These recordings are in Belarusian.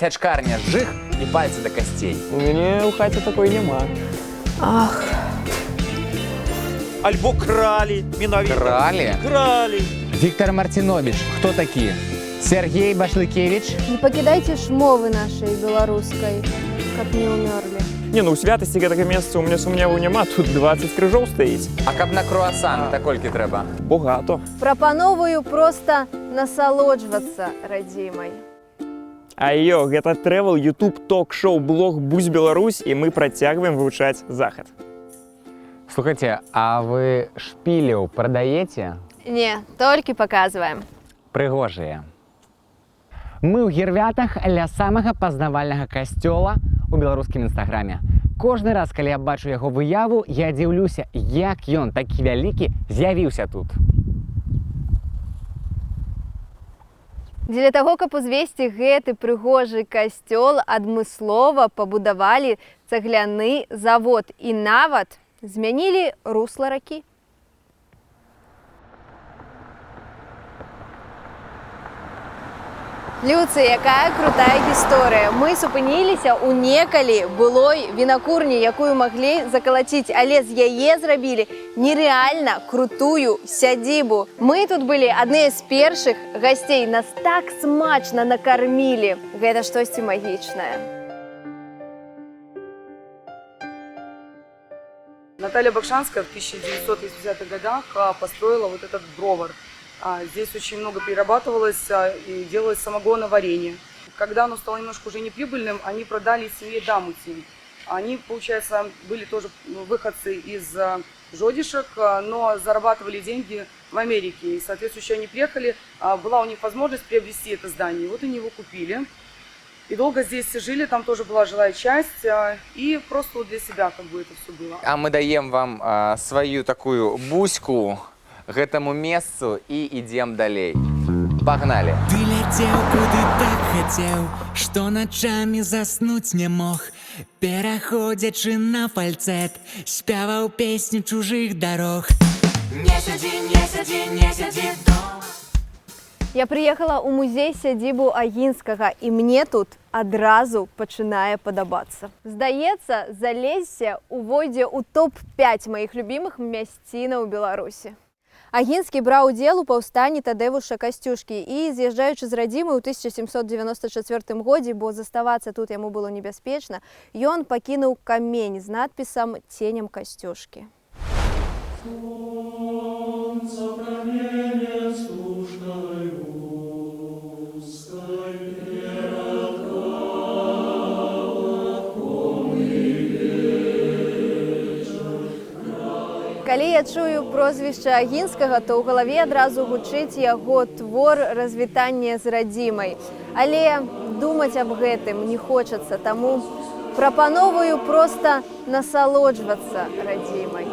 Сячкарня жых і пальцы да касцей. У мяне ў хаце такой няма. Ах. Альбо кралі, менавіта. Кралі? Кралі. Віктор Мартинович, хто такі? Сергей Башлыкевич? Не пакідайце ж мовы нашай беларускай, каб не ўмёрлі. Не, ну у святасці гэтага месца у мяне сумневу няма, тут 20 крыжоў стаіць. А каб на круасан, то колькі трэба? Багато. Прапановую проста насалоджвацца радзімай. Айо, гэта Travel, YouTube, ток-шоу, блог «Бусь Беларусь», і мы працягваем вывучаць захад. Слухайте, а вы шпілеў прадаеце? Не, толькі паказваем. Прыгожыя. Мы ў Гірвятах ля самага пазнавальнага касцёла у беларускім інстаграме. Кожны раз, калі я бачу яго выяву, я дзіўлюся, як ён, такі вялікі, з'явіўся тут. Дзеля таго, каб узвесці гэты прыгожы касцёл, адмыслова пабудавалі цагляны завод і нават змянілі русла ракі. Люцы, якая крутая гісторыя. Мы супыніліся ў некалі былой вінакурні, якую маглі закалаціць, але з яе зрабілі нерэальна крутую сядзібу. Мы тут былі адныя з першых гасцей, нас так смачна накармілі. Гэта штосьці магічнае. Наталья Бакшанская в 1980-х годах построила вот этот бровар. Здесь очень много перерабатывалось и делалось самогоноварение. Когда оно стало немножко уже неприбыльным, они продали семье Дамутин. Они, получается, были тоже выходцы из Жодишек, но зарабатывали деньги в Америке. И, соответственно, они приехали, была у них возможность приобрести это здание. Вот они его купили. И долго здесь жили, там тоже была жилая часть, и просто вот для себя как бы это все было. А мы даем вам свою такую буську гэтаму месцу і ідзем далей. Пагнали! Ты ляцеў, куды так хацеў, што начамі заснуць не мог. Пераходзячы на фальцэт, спяваў песню чужых дарог. Не сядзі, не сядзі, не сядзі дома. Я прыехала ў музей сядзібу Агінскага, і мне тут адразу пачынае падабацца. Здаецца, залезце увойдзе ў топ-5 маіх любімых мясцінаў Беларусі. Агінскі браў удзел у паўстанні Тадэвуша Касцюшкі і, з'язджаючы з радзімы ў 1794 годзе, бо заставацца тут яму было небяспечна, ён пакінуў камень з надпісам «Ценем Касцюшкі». Калі я чую прозвішча Агінскага, то ў галаве адразу гучыць яго твор «Развітанне з радзімай». Але думаць аб гэтым не хочацца, таму прапановую проста насалоджвацца радзімай.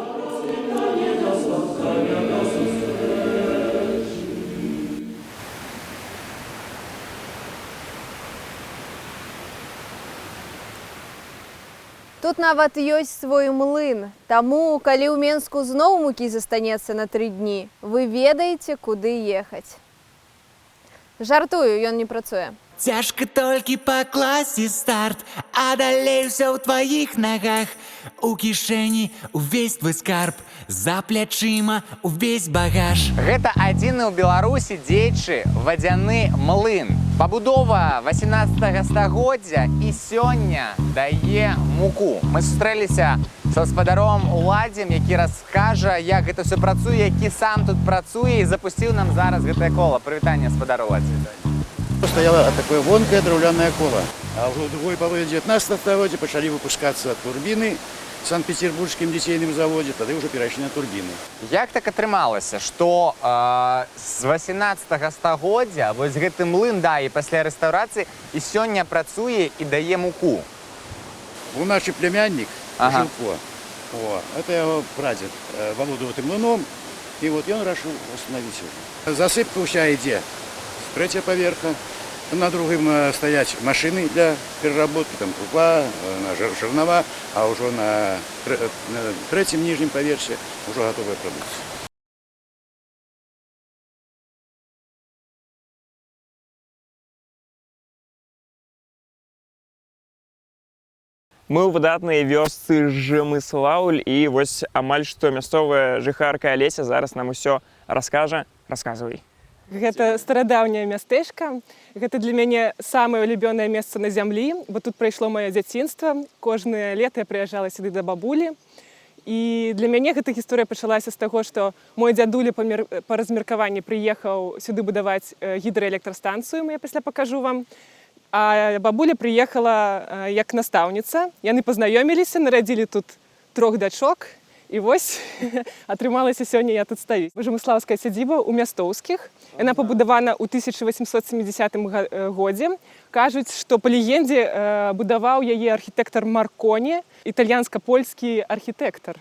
Тут нават ёсць свой млын, таму, калі ў Менску зноў мукі застанецца на 3 дні, вы ведаеце, куды ехаць. Жартую, ён не працуе. Цяжка толькі пакласці старт, а далей ўсё ў тваіх нагах. У кішэні увесь твой скарб, за плячыма увесь багаж. Гэта адзіны ў Беларусі дзеючы вадзяны млын. Пабудова 18 стагоддзя і сёння дае муку. Мы сустрэліся з гаспадаром Уладзем, які раскажа, як гэта ўсё працуе, які сам тут працуе і запусціў нам зараз гэтае кола. Прывітанне, гаспадар Уладзе. Стояла такое вонкое драўляное кола. А в другой половине 19 стагоддзя пачалі выпускацца турбіны в Санкт-Петербургскім ліцейным заводзе, тады ўжо перайшлі на турбіны. Як так атрымалася, што з 18 стагоддзя вось гэты млын, да, і пасля рэстаўрацыі і сёння працуе і дае муку? У наш племяннік Жылко, это яго прадзед, валодаў гэтым млыном, і вот ён рашыў установіць яго. Засыпка ўся ідзе з 3-го паверха. На другом стоять машины для переработки, там крупа, жернова, а уже на 3-м нижнем поверхе уже готовая продукция. Мы ў выдатнай вёсцы Жмыслаўль, і вось амаль што мясцовая жыхарка Алеся зараз нам усё раскажа. Расказвай. Гэта старадаўняе мястэчка. Гэта для мяне самае улюбёнае месца на зямлі, бо тут прайшло маё дзяцінства. Кожнае лета я прыязджала сюды да бабулі. І для мяне гэта гісторыя пачалася з таго, што мой дзядуля па размеркаванні прыехаў сюды будаваць гідраэлектрастанцыю, я пасля пакажу вам. А бабуля прыехала як настаўніца. Яны пазнаёміліся, нарадзілі тут 3 дачок. І вось атрымалася сёння я тут стаю. Жмыслаўская сядзіба ў Мястоўскіх. Яна пабудавана ў 1870 годзе. Кажуць, што па легендзе будаваў яе архітэктар Марконі, італьянска-польскі архітэктар.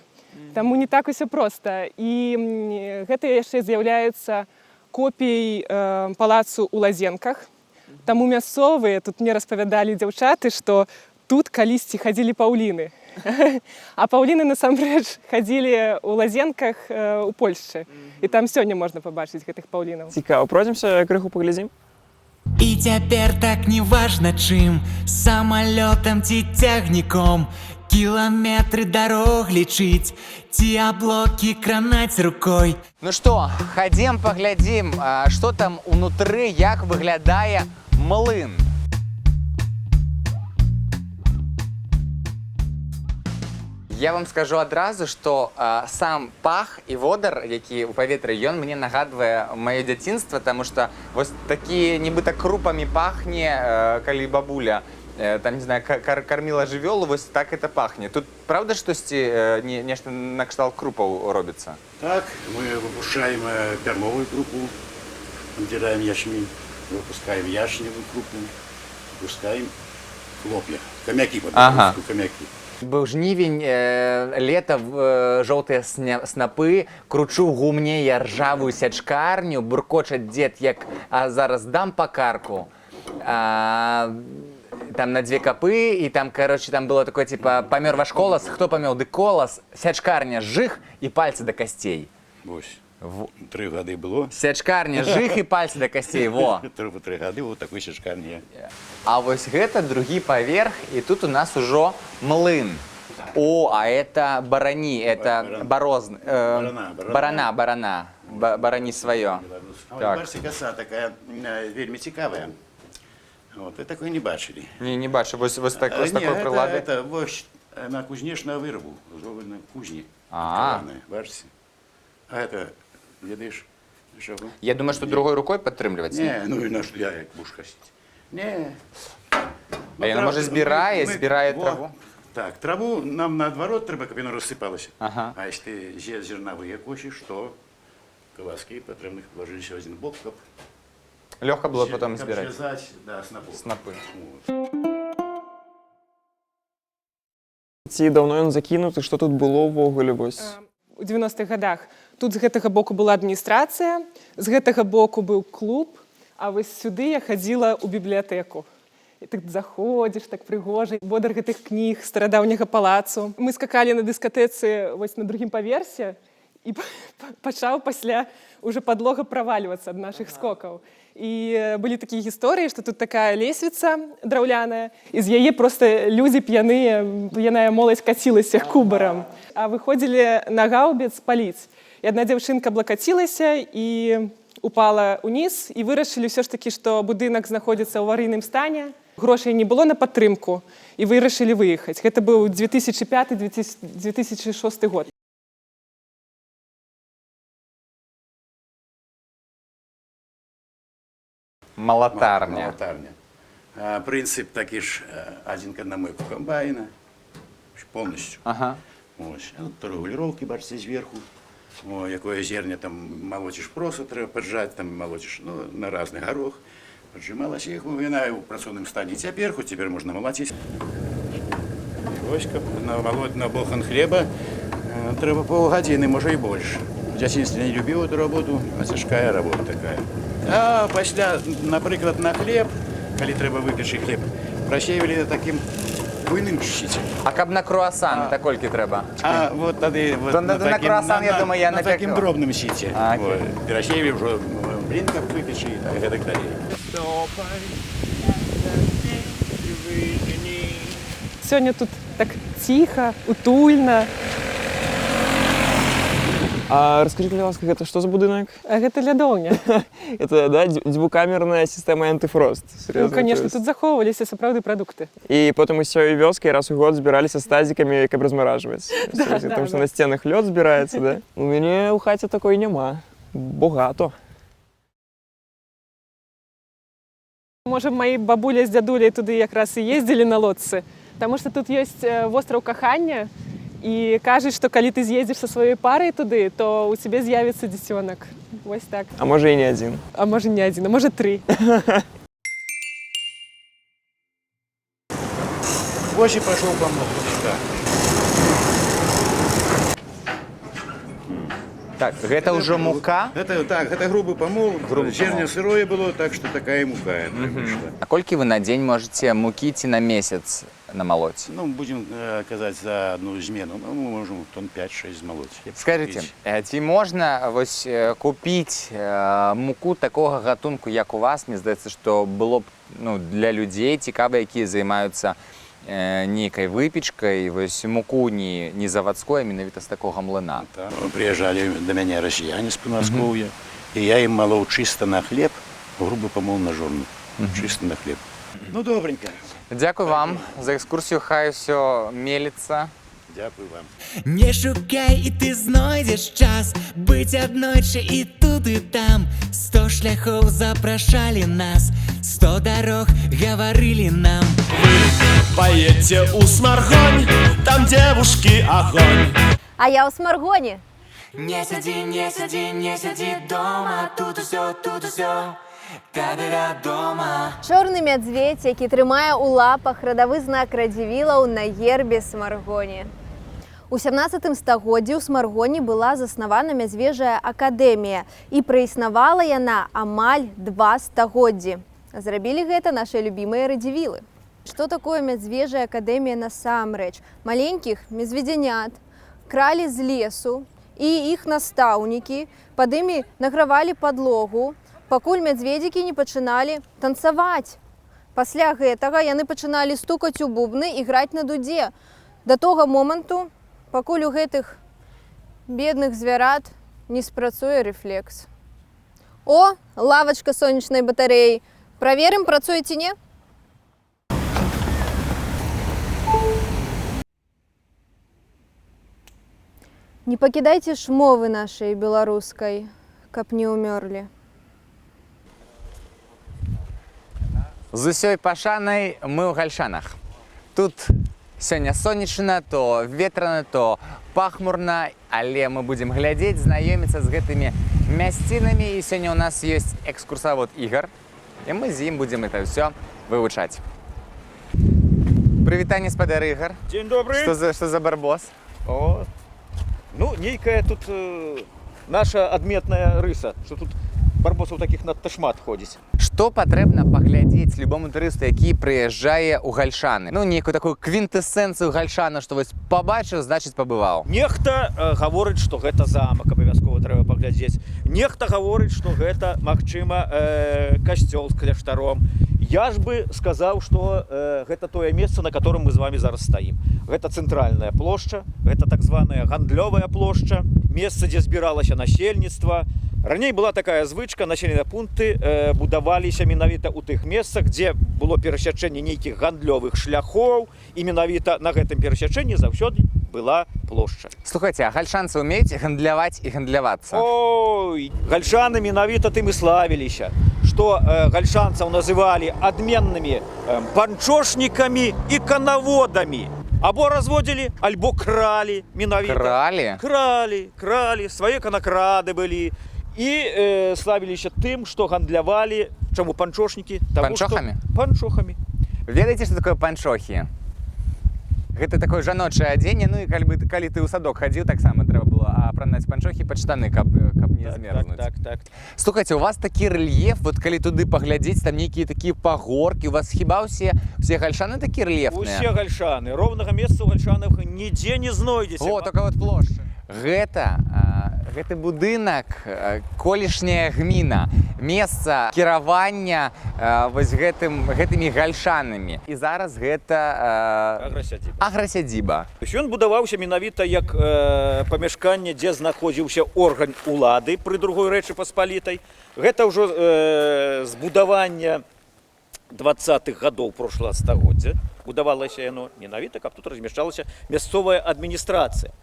Таму не так усё проста. І гэта яшчэ з'яўляецца копіяй палацу ў Лазенках. Таму мясцовыя тут мне распавядалі дзяўчаты, што тут калісьці хадзілі паўліны. А паўліны насамрэч хадзілі ў Лазенках у Польшчы. І там сёння можна пабачыць гэтых паўлінаў. Цікава, пройдземся, крыху паглядзім. І цяпер так неважна чым, самалётам ці цягніком, кіламетры дарог лічыць, ці аблокі кранаць рукой. Ну што, хадзем паглядзім, што там унутры, як выглядае млын. Я вам скажу адразу, што сам пах і водар, які ў паветры, ён мне нагадвае маё дзяцінства, таму што вось такі нібыта крупамі пахне, калі бабуля там, не знаю, карміла жывёлу, вось так это пахне. Тут правда штосьці нешта накшталт крупаў робіцца? Так, мы выпускаем пермовую крупу, натираем ячмень, выпускаем яшневую крупу, выпускаем хлопья, хомяки, по-другому, хомяки. Быў жнівень, лета, жоўтыя снапы, кручу в гумне я ржавую сячкарню, буркочаць дзед, як зараз дам па карку. Там на 2 капы, і там, короче, там было такое, типа, памёр ваш колас, хто памёр, ды колас, сячкарня, жых і пальцы да касцей. Вось, 3 гады было. Сячкарня, жых і пальцы да касцей, во. 3 гады, вот такой сячкарня. А вось гэта другі паверх, і тут у нас ужо млын. О, а это барані, это барозны. Барана, барані сваё. Бачите, коса такая вельмі цікавая. Вот, вы такой не бачили. Не бачу, вось такой прилады. Это вось на кузнечную вырву, на кузне. Бачите? А это, ведаешь, что? Я думаю, что другой рукой падтрымліваць. Не, ну и на что я буду косить. Не. А яна, може, збирає траву? Так, траву нам наоборот треба, каб яна рассыпалася. Ага. А если ты зерновые косишь, то колоски потрібно положить в один бок, каб легко было потом збирать. Каб зв'язати, да, снопы. Вот. Ці даўно ён закінуты, што тут было ўвогуле вось? У 90-х годах тут з гэтага боку была адміністрацыя, з гэтага боку быў клуб, а вось сюды я хадзіла ў бібліятэку. І ты заходзіш, так прыгожа, бодар гэтых кніг, старадаўняга палацу. Мы скакалі на дыскатэцы вось на другім паверсе, і пачаў пасля уже падлога правальвацца ад нашых скокаў. І былі такія гісторыі, што тут такая лесвіца драўляная, і з яе проста людзі п'яная моладзь кацілася кубарам. А выходзілі на гаўбец паліць. І адна дзяўчынка блакацілася і упала ўніз, і вырашылі ўсё ж такі, што будынак знаходзіцца ў аварыйным стане. Грошай не было на падтрымку, і вырашылі выехаць. Гэта быў 2005-2006 год. Малатарня. Принцип такі ж один к одному у комбайна, полностью. Ага. Ось. Регулировки, бачите, зверху. О, якое зерня там молотиш просто, треба поджать, там молотиш, ну, на разный горох. Поджималась їх, вона у працовному стані цяперку, тепер можна молотити. Ось, каб намолоть на бохан хлеба, треба полгодини, може і більше. В дитинстві не любив эту роботу, а тяжкая робота така. А після, наприклад, на хліб, коли треба випечи хліб, просіювали таким буйним щитом. А каб на круасан, то кольки треба? А вот тоді вот на круасан, я думаю, я на напеку. таким дробним щиті. Просіювали вже блинках випечи і так далі. сёння тут так ціха, утульна. А расскажи, пожалуйста, гэта што за будынак? А гэта лядоўня. Это, да, двухкамерная система антифрост. Ну, Серьезно, конечно, то есть. тут захоўваліся сапраўды прадукты. И потом усёй вёскай раз у год збіраліся з тазікамі, каб размаражваць. Потому что на сценах лёд збіраецца, да? У мяне ў хаце такой няма. Богато. Можа, мои бабуля з дзядуляй туды якраз і ездзілі на лодцы, таму што тут ёсць востраў кахання, і кажуць, што калі ты з'едзеш са сваёй парай туды, то ў цябе з'явіцца дзіцёнак. Вось так. А можа і не адзін. А можа не адзін, а можа 3. Вось и пошел помог. Так, гэта ўжо мука. Это так, это грубый помол. Зерня сырое было, так что такая мука вышла. А колькі вы на дзень можаце мукі ці на месяц намалоць? Ну, будем казать за одну змену. Ну, мы можем тонн 5-6 змолоть. Скажите, ці можна вось купіць муку такога гатунку, як у вас? Мне здаецца, што было б для людзей цікава, якія займаюцца нейкай выпечкай, вось муку не заводской, а менавіта з такога млына. Приезжали до меня россияне с Подмосковья, и я им молол чисто на хлеб, грубо помол на жорну. Чисто на хлеб. Ну, добренько. Дзякуй вам за экскурсію, хай усё меліцца. Дякую вам. Не шукай, і ти знойдеш час бить аднойчы і тут і там. 100 шляхов запрашалі нас, 100 дорог говорили нам. Поедьте у Сморгонь, там девушки огонь. А я у Сморгоне. Не сиди, не сиди, не сиди дома, тут усё, та-да-да дома. Чорны мядзведь, які трымае ў лапах радавы знак радзівілаў на гербе Смаргоні. У 17 стагоддзі ў Смаргоні была заснавана мядзвежая акадэмія, і праіснавала яна амаль 2 стагоддзі. Зрабілі гэта нашы любімыя радзівілы. Што такое мядзвежая акадэмія насамрэч? Маленькіх медведзянят кралі з лесу, і іх настаўнікі пад імі награвалі падлогу, пакуль мядзведзікі не пачыналі танцаваць. Пасля гэтага яны пачыналі стукаць у бубны і граць на дудзе. Да того моманту, пакуль у гэтых бедных звярат не спрацуе рэфлекс. О, лавачка сонечнай батарэі. Праверым, працуе ці не? Не пакідайце ж мовы нашай беларускай, каб не ўмёрлі. З усёй пашанай мы ў Гальшанах. Тут сёння сонечна, то ветрана, то пахмурна, але мы будзем глядзець, знаёміцца з гэтымі мясцінамі. І сёння ў нас ёсць экскурсавод Ігар, і мы з ім будзем это ўсё вывучаць. Прывітанне, спадар Ігар. День добрый. Што за барбос? О, ну, нейкая тут наша адметная рыса, что тут барбосаў таких надта шмат ходзіць. Што патрэбна паглядзець любому турысту, які прыязджае ў Гальшаны? Ну, нейкую такую квінтэсэнцыю Гальшана, што вось пабачыў, значыць пабываў. Нехта гаворыць, што гэта замак, абавязкова трэба паглядзець. Нехта гаворыць, што гэта, магчыма, касцёл з кляштаром. Я ж бы сказаў, што гэта тое месца, на котором мы з вами зараз стаім. Гэта цэнтральная плошча, гэта так званая гандлёвая плошча, месца, дзе збіралася насельніцтва. Раней была такая звычка, населеныя пункты будаваліся менавіта ў тых месцах, дзе было перасячэнне нейкіх гандлёвых шляхоў, і менавіта на гэтым перасячэнні заўсёды была плошча. Слухайце, а гальшанцы ўмеюць гандляваць і гандлявацца? Ой, гальшаны менавіта тым і славіліся, што гальшанцаў называлі адменнымі панчошнікамі і канаводамі. Або разводзілі, альбо кралі менавіта. Кралі? Кралі, свае канакрады былі. І славіліся тым, што гандлявалі, чаму панчошнікі? Панчохамі? Панчохамі. Ведаеце, што такое панчохі? Гэта такое жаночае адзенне, ну і калі ты ў садок хадзіў, таксама трэба было апранаць панчохі пад штаны, каб не змерзнуць. Так. Слухайце, у вас такі рэльеф, вот калі туды паглядзець, там нейкія такія пагоркі, у вас хіба ўсе гальшаны такі рэльефныя? Усе гальшаны, роўнага месца ў гальшанах нідзе не знойдзеце. О, только вот плошча. Гэта гэты будынак колішняя гміна, месца кіравання вось гэтымі гальшанамі. І зараз гэта аграсядзіба. Ён будаваўся менавіта як памяшканне, дзе знаходзіўся орган улады пры другой Рэчы Паспалітай. Гэта ўжо збудаванне 20-х гадоў прошлого стагоддзя. Будавалася яно менавіта, каб тут размяшчалася мясцовая адміністрацыя.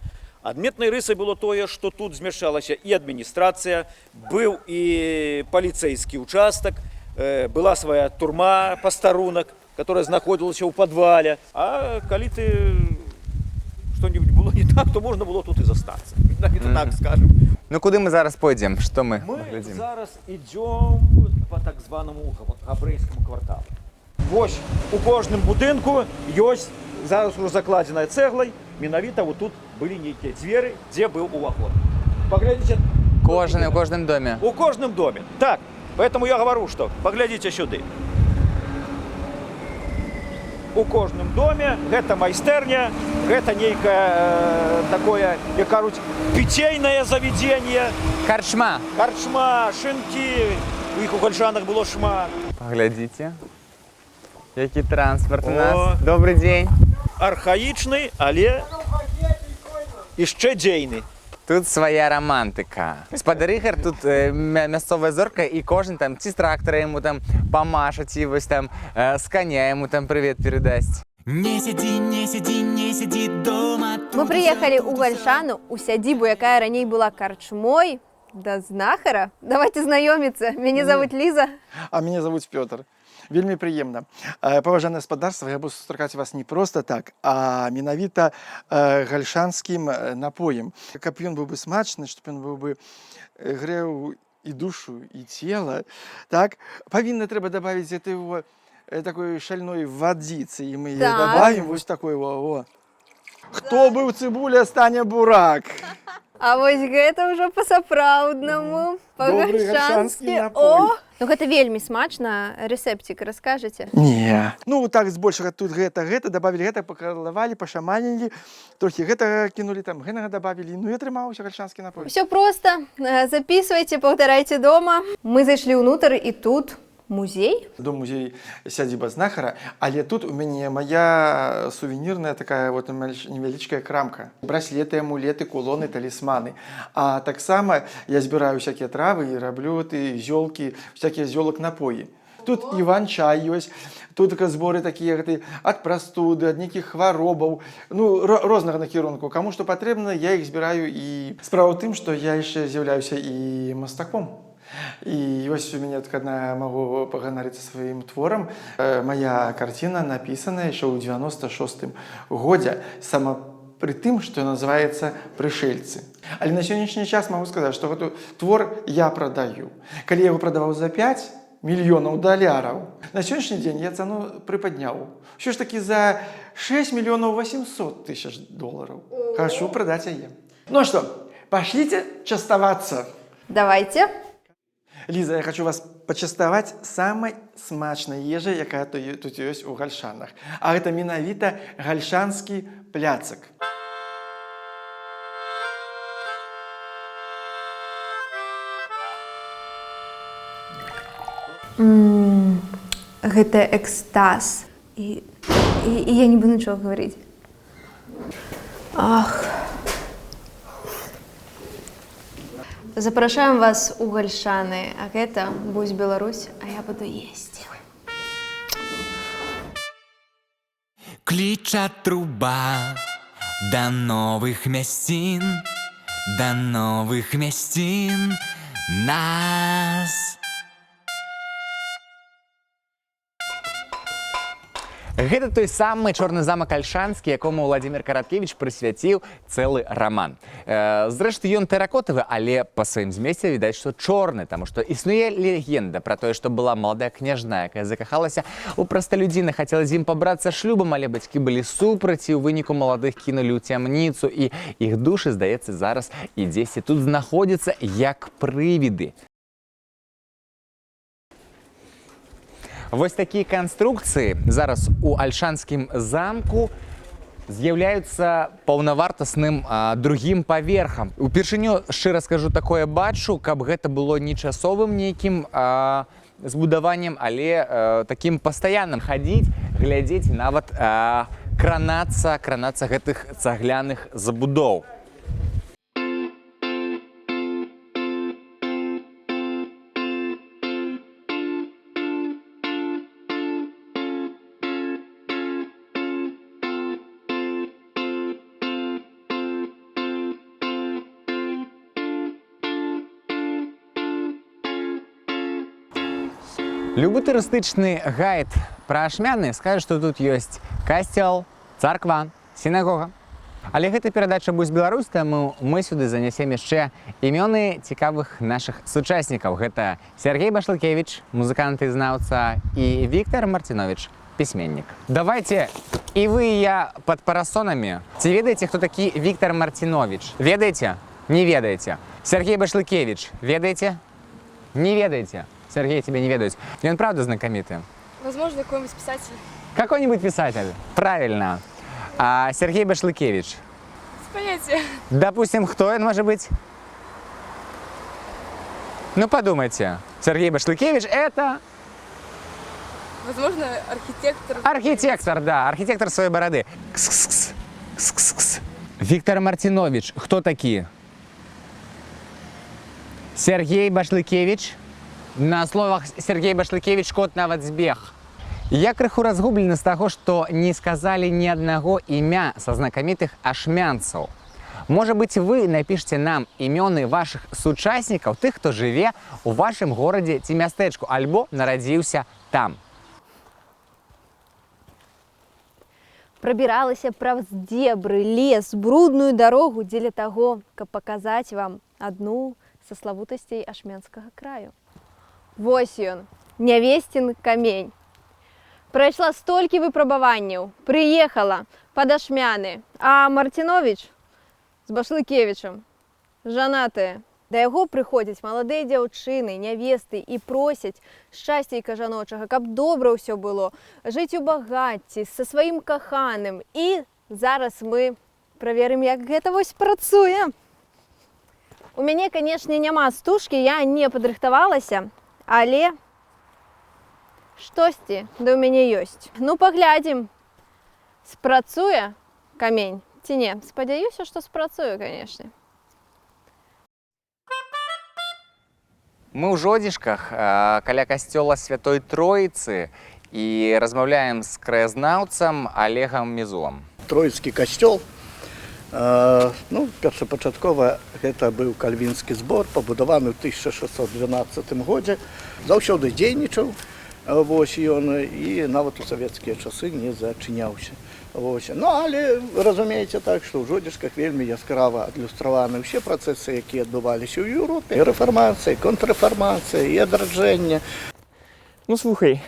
Адметнай рысай было тое, што тут змяшчалася і адміністрацыя, быў і паліцэйскі ўчастак, была свая турма, пастарунак, которая знаходзілася ў падвале. А калі ты што-нибудь было не так, то можна было тут і застацца. Менавіта так скажем. Ну куды мы зараз пойдзем? Што мы глядзім? Мы зараз ідём по так званаму габрэйскаму кварталу. Вось у кожным будынку ёсць зараз ужо закладзеная цэглай, менавіта вот тут былі нейкія дзверы, дзе быў уваход. Паглядзіце. У кожным доме. У кожным доме. Так, поэтому я говорю, што паглядзіце сюды. У кожным доме гэта майстэрня, гэта нейкае такое, як кажуць, піцейнае заведзенне. Карчма. Карчма, шынкі, у іх у гальшанах было шмат. Паглядзіце, які транспарт у нас. Добры дзень. Архаічны, але яшчэ дзейны. Тут свая романтика. Спадар Ігор тут мясцовая зорка, і кожен там ці з трактора йому там помаша, ці ось там з коня йому там привіт передасть. Не сиди, не сиди, не сиди дома. Мы приехали у Гальшану, у сядзібу, якая раней была карчмой, да знахара. Давайте знайоміцца. Мяне зовут Лиза. А меня зовут Пётр. Вельмі прыемна. Паважанае гаспадарства, я буду сустракаць вас не проста так, а менавіта гальшанскім напоем. Каб ён быў бы смачны, щоб ён быў бы грэў і душу, і цела, так, павінна трэба дабавіць этого такой шальной вадзіцы, і мы добавим вось такой во. Хто быў цыбуля, стане бурак. А вось гэта ўжо па-сапраўднаму, па-гальшанскі. О! Ну гэта вельмі смачна. Рэцэптик раскажаце? Не. Ну так збольшага тут гэта, дабавілі гэта, пакалавалі, пашаманілі, трохі гэта кінулі там, гэтага дабавілі, ну і атрымаўся гальшанскі напой. Усё проста. Записывайте, паўтарайце дома. Мы зайшлі ўнутр, і тут музей. Дом-музей сядзіба знахара, але тут у мяне моя сувенірная такая вот невялічкая крамка. Браслеты, амулеты, кулоны, талісманы. А таксама я збіраю всякія травы і раблю зёлкі, всякія зёлак напоі. Тут іван-чай ёсць, тут зборы такія ад прастуды, ад нейкіх хваробаў, ну, рознага накірунку. Каму што патрэбна, я іх збіраю, і справа ў тым, што я яшчэ з'яўляюся і мастаком. І ось у мяне адна магу паганарыцца сваім творам. Моя карціна напісана яшчэ ў 96-м годзе, сама пры тым, што называецца «Прышельцы». Але на сённяшні час магу сказаць, што гэты твор я прадаю. Калі я яго прадаваў за 5 мільёнаў даляраў, на сённяшні дзень я цану прыпадняў. Ўсё ж такі за 6 мільёнаў 800 тысяч долараў. Хачу прадаць яе. Ну што, пашліце частавацца. Давайте. Лиза, я хочу вас пачаставаць самай смачнай ежай, якая тут ёсць у гальшанах. А гэта менавіта гальшанскі пляцак. Гэта экстаз. І я не буду нічого говорить. Ах. Запрашаем вас у Гальшаны, а гэта «Будь Беларусь», а я буду есці. Кліча труба да новых мясцін, да новых мясцін нас. Гэта той самы чорны замак альшанскі, якому Владзімір Караткевіч прысвяціў цэлы раман. Зрэшты, ён тэракотавы, але па сваім змесце відаць, што чорны, таму што існуе легенда пра тое, што была маладая княжна, якая закахалася ў прасталюдзіна, хацела з ім пабрацца шлюбам, але бацькі былі супраць, і ў выніку маладых кінулі ў цямніцу, і іх душы, здаецца, зараз і дзесьці тут знаходзяцца як прывіды. Вось такія канструкцыі зараз у альшанскім замку з'яўляюцца паўнавартасным другім паверхам. Упершыню, шчыра скажу, такое бачу, каб гэта было не часовым нейкім збудаваннем, але такім пастаянным. Хадзіць, глядзець, нават кранацца гэтых цагляных забудоў. Любы турыстычны гайд пра Ашмяны скажа, што тут ёсць касцёл, царква, сінагога. Але гэта перадача будзе Беларусь, таму мы сюды занясем яшчэ імёны цікавых нашых сучаснікаў. Гэта Сергей Башлыкевіч, музыкант і знаўца, і Віктор Мартинович, пісьменнік. Давайте і вы, і я пад парасонамі. Ці ведаеце, хто такі Віктор Мартинович? Ведаеце? Не ведаеце. Сергей Башлыкевич, ведаеце? Не ведаеце. Сергей, тебя не ведают. И он правда знакомитый. Возможно, какой-нибудь писатель. Какой-нибудь писатель. Правильно. Сергей Башлыкевич. Без понятия. Допустим, кто он может быть? Ну, подумайте. Сергей Башлыкевич – это… Возможно, архитектор. Архитектор, да. Архитектор своей бороды. Кс-кс-кс. Кс-кс-кс. Віктор Мартинович. Кто такие? Сергей Башлыкевич. На словах Сергей Башлыкевич кот нават збег. Я крыху разгублены з таго, што не сказалі ні аднаго імя са знакамітых ашмянцаў. Можа быць, вы напішце нам імёны вашых сучаснікаў, тых, хто жыве ў вашым горадзе ці мястэчку, альбо нарадзіўся там. Прабіралася праз дзебры, лес, брудную дарогу дзеля таго, каб паказаць вам адну са славутасцей ашмянскага краю. Вось ён, нявесцін камень. Прайшла столькі выпрабаванняў, прыехала пад Ашмяны, а Мартинович з Башлыкевічам жанатыя. Да яго прыходзяць маладыя дзяўчыны, нявесты і просяць шчасцейка жаночага, каб добра ўсё было, жыць у багацці са сваім каханым. І зараз мы праверым, як гэта вось працуе. У мяне, канешне, няма стужкі, я не падрыхтавалася. Але штосьці да ў мяне ёсць. Ну, паглядзім, спрацуе камень ці не. Спадзяюся, што спрацуе, канешне. Мы ў Жодзішках каля касцёла Святой Троіцы і размаўляем з краязнаўцам Олегам Мізулам. Троіцкі касцёл. Першапачаткова гэта быў кальвінскі збор, пабудаваны ў 1612 годзе. Заўсёды дзейнічаў ён і нават у савецкія часы не зачыняўся. Але разумееце так, што ў Жодзішках вельмі яскрава адлюстраваны ўсе працэсы, якія адбываліся ў Еўропе. І рэфармацыя, і контррэфармацыя, і адраджэнне. Ну, слухай,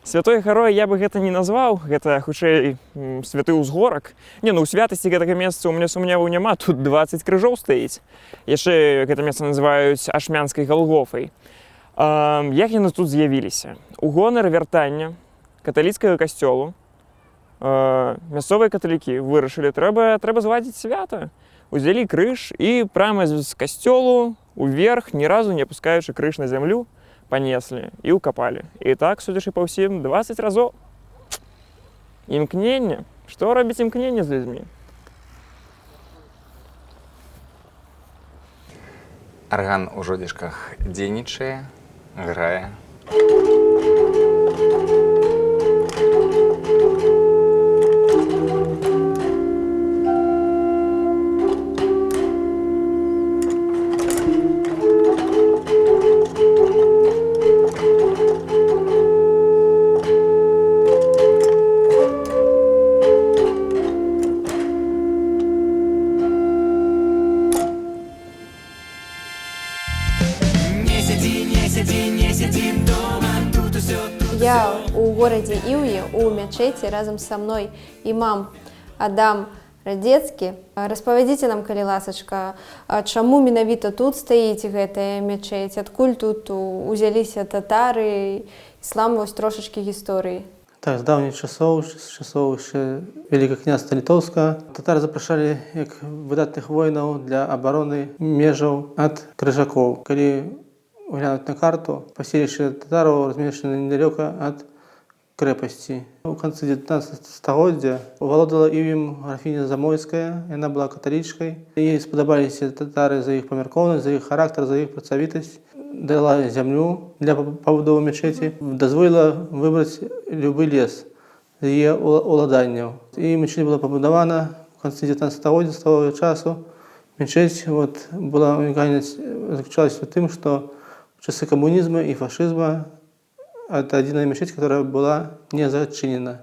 святой гарой я бы гэта не назваў, гэта хутчэй святы ўзгорак. У святасці гэтага месца ў мяне сумняваў няма, тут 20 крыжоў стаіць. Яшчэ гэта месца называюць Ашмянскай Галгофай. Як яны тут з'явіліся? У гонар вяртання каталіцкага касцёлу мясцовыя каталікі вырашылі, трэба зладзіць свята. Узялі крыж і прямо з касцёлу уверх, ні разу не апускаючы крыж на зямлю, панеслі і ўкапалі. І так, судзячы па ўсім, 20 разоў. Імкненне. Што робіць імкненне з людзьмі? Арган у Жодзішках дзейнічае, грае. Я у горадзе Іўе, у мячэці разам са мной імам Адам Радзецкі. Распавядзіце нам, калі ласачка, чаму менавіта тут стаіць гэтая мячэць, адкуль тут узяліся татары, іслам, вось трошачкі гісторыі. Так, з давніх часов, з часов ще Великого князства Литовського, татари запрошали як видатних воїнів для оборони межів від крижаків. Коли глянуть на карту, поселище татарів розміщено недалеко від крепости. У конце 19 столетия володала им графиня Замойская, и она была католичкой. Ей сподобались татары за их померковность, за их характер, за их працовитость. Дала землю для побудови мечеті, дозволила вибрати будь-який ліс з її уладанням. І мечеть була побудована в кінці 19 століття, з того часу. Мечеть була унікальність заключалась в тим, що в часи комунізму і фашизму это одна мечеть, которая была не зачинена,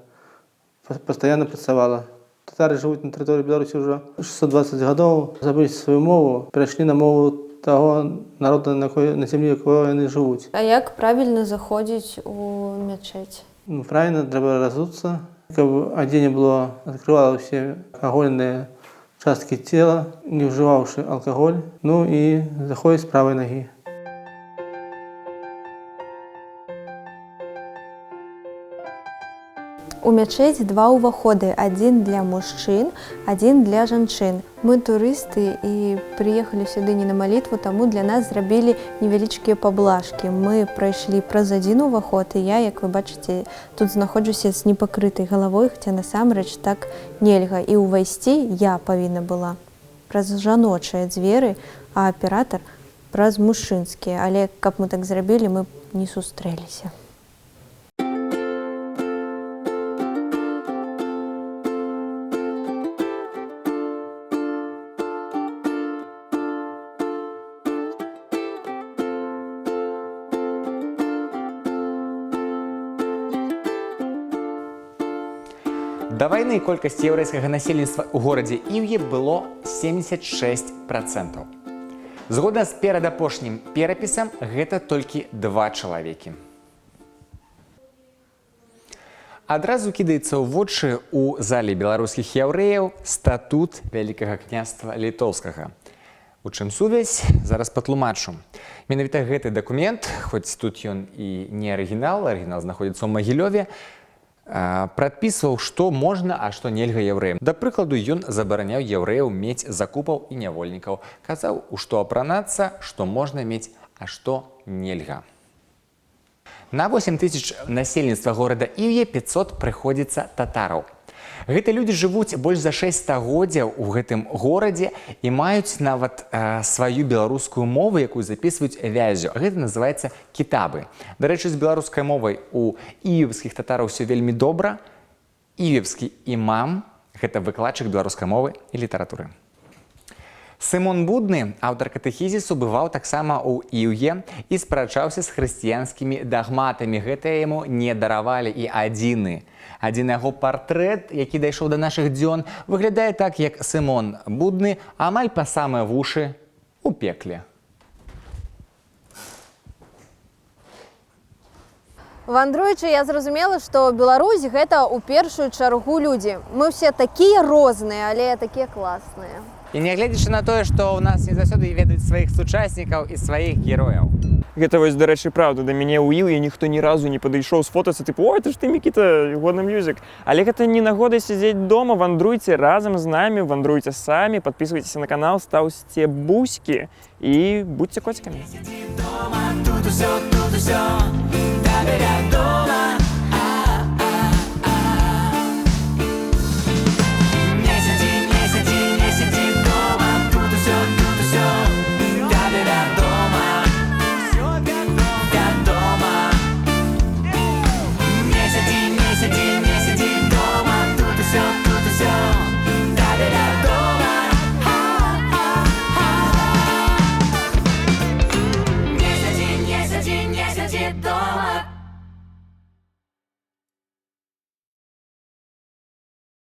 постоянно працевала. Татари живуть на території Білорусі вже 620 років, забули свою мову, перейшли на мову того народу, на землі, якого вони живуть. А як правильно заходити у мечеть? Правильно, треба розутися, щоб одіння було, відкривало всі алкогольні частки тіла, не вживавши алкоголь, ну і заходить з правої ноги. У мячэці два ўваходы, адзін для мужчын, адзін для жанчын. Мы турысты і прыехалі сюды не на малітву, таму для нас зрабілі невялічкія паблажкі. Мы прайшлі праз адзін уваход, і я, як вы бачыце, тут знаходжуся з непакрытай галавой, хаця насамрэч так нельга. І ўвайсці я павінна была праз жаночыя дзверы, а аператар праз мужчынскія. Але каб мы так зрабілі, мы б не сустрэліся. Да вайны колькасць яўрэйскага насельніцтва ў горадзе Іўе было 76%. Згодна з перадапошнім перапісам, гэта толькі 2 чалавекі. Адразу кідаецца ў вочы ў зале беларускіх яўрэяў статут Вялікага княства Літоўскага. У чым сувязь, зараз патлумачу. Менавіта гэты дакумент, хоць тут ён і не арыгінал, арыгінал знаходзіцца ў Магілёве, прадпісваў, што можна, а што нельга яўрэям. Да прыкладу, ён забараняў яўрэяў мець закупаў і нявольнікаў. Казаў, у што апранацца, што можна мець, а што нельга. На 8 тысяч насельніцтва горада Іўе 500 прыходзіцца татараў. Гэты людзі жывуць больш за 6 стагоддзяў у гэтым горадзе і маюць нават сваю беларускую мову, якую запісваюць вяззю. Гэта называецца кітабы. Дарэчы, з беларускай мовай у іўскіх татараў ўсё вельмі добра. Іўскі імам – гэта выкладчык беларускай мовы і літаратуры. Сымон Будны, аўтар катэхізісу, бываў таксама ў Іўе і спрачаўся з хрысціянскімі дагматамі. Гэта яму не даравалі і адзіны. Адзін яго партрэт, які дайшоў да нашых дзён, выглядае так, як Сымон Будны амаль па самыя вушы у пекле. Вандруючы, я зразумела, што Беларусь – гэта ў першую чаргу людзі. Мы ўсе такія розныя, але такія класныя. І нягледзячы на тое, што ў нас не заўсёды ведаюць сваіх сучаснікаў і сваіх герояў. Гэта вось, дарэчы, правда, да мяне ў Іўе ніхто ні разу не падышоў сфотацца, тыпу, ой, ты ж ты, Мікіта, годны мюзік. Але гэта не нагода сядзець дома, вандруйце разам з намі, вандруйце самі, падпісвайцеся на канал, стаўце бускі і будзьце коцікамі. Тут усё, доверяй дома.